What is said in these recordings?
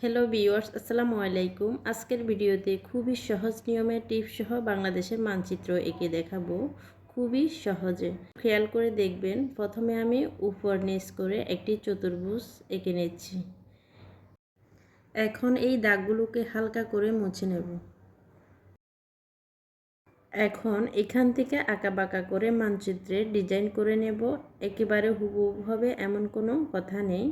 Hello viewers, আসসালামু আলাইকুম। আজকের ভিডিওতে খুবই সহজ নিয়মে টিপস সহ বাংলাদেশের মানচিত্র এঁকে দেখাবো খুবই সহজে। খেয়াল করে দেখবেন, প্রথমে আমি উপর নিচ করে একটি চতুর্ভুজ এঁকে নিচ্ছি। এখন এই দাগগুলোকে হালকা করে মুছে নেব। এখন এখান থেকে আঁকাবাঁকা করে মানচিত্রে ডিজাইন করে নেব। একেবারে হুবহু হবে এমন কোনো কথা নেই।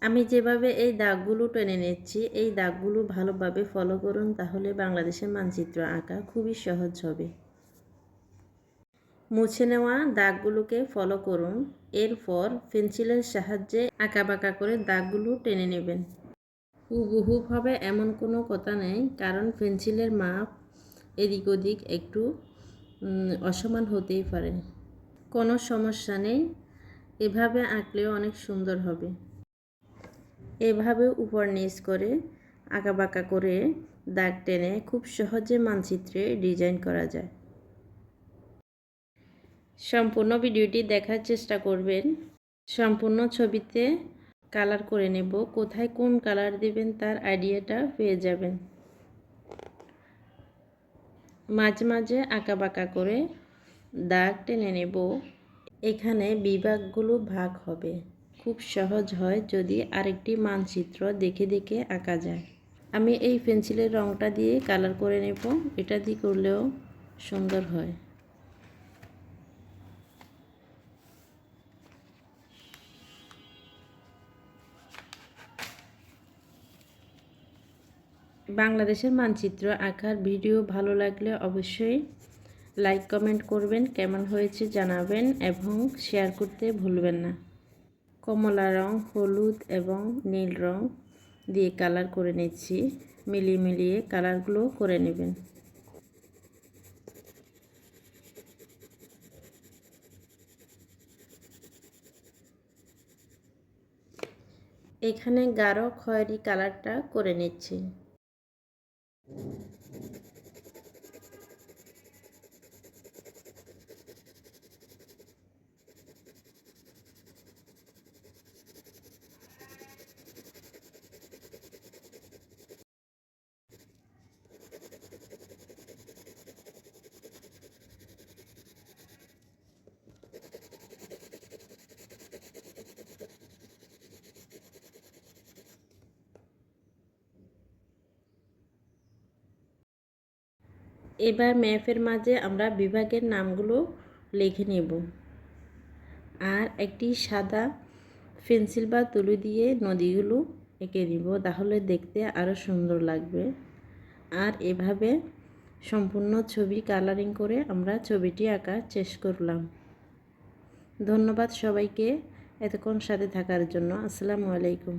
আমি যেভাবে এই দাগগুলো টেনে নিচ্ছি, এই দাগগুলো ভালোভাবে ফলো করুন, তাহলে বাংলাদেশের মানচিত্র আঁকা খুবই সহজ হবে। মুছে নেওয়া দাগগুলোকে ফলো করুন। এরপর পেন্সিলের সাহায্যে আঁকাবাঁকা করে দাগগুলো টেনে নেবেন। হুবহু হবে এমন কোনো কথা নেই, কারণ পেন্সিলের মাপ এদিক ওদিক একটু অসমান হতেই পারে। কোনো সমস্যা নেই, এভাবে আঁকলেও অনেক সুন্দর হবে। এভাবে উপর নিচ করে আঁকাবাঁকা করে দাগ টেনে খুব সহজে মানচিত্রে ডিজাইন করা যায়। সম্পূর্ণ ভিডিওটি দেখার চেষ্টা করবেন। সম্পূর্ণ ছবিতে কালার করে নেব। কোথায় কোন কালার দেবেন তার আইডিয়াটা পেয়ে যাবেন। মাঝে মাঝে আঁকাবাঁকা করে দাগ টেনে নেব। এখানে বিভাগগুলো ভাগ হবে। খুব সহজ হয় যদি আরেকটি মানচিত্র দেখে দেখে আঁকা যায়। আমি এই পেন্সিলের রঙটা দিয়ে কালার করে নেব। এটা দিয়ে করলেও সুন্দর হয়। বাংলাদেশের মানচিত্র আঁকার ভিডিও ভালো লাগলে অবশ্যই লাইক কমেন্ট করবেন, কেমন হয়েছে জানাবেন এবং শেয়ার করতে ভুলবেন না। কমলা রং, হলুদ এবং নীল রং দিয়ে কালার করে নিচ্ছি। মিলিয়ে মিলিয়ে কালারগুলো করে নেবেন। এখানে গাঢ় খয়েরি কালারটা করে নিচ্ছি। এবার ম্যাপের মাঝে আমরা বিভাগের নামগুলো লিখে নেব। আর একটি সাদা পেন্সিল বা তুলি দিয়ে নদীগুলো এঁকে নিব, তাহলে দেখতে আরও সুন্দর লাগবে। আর এভাবে সম্পূর্ণ ছবি কালারিং করে আমরা ছবিটি আঁকা শেষ করলাম। ধন্যবাদ সবাইকে এতক্ষণ সাথে থাকার জন্য। আসসালামু আলাইকুম।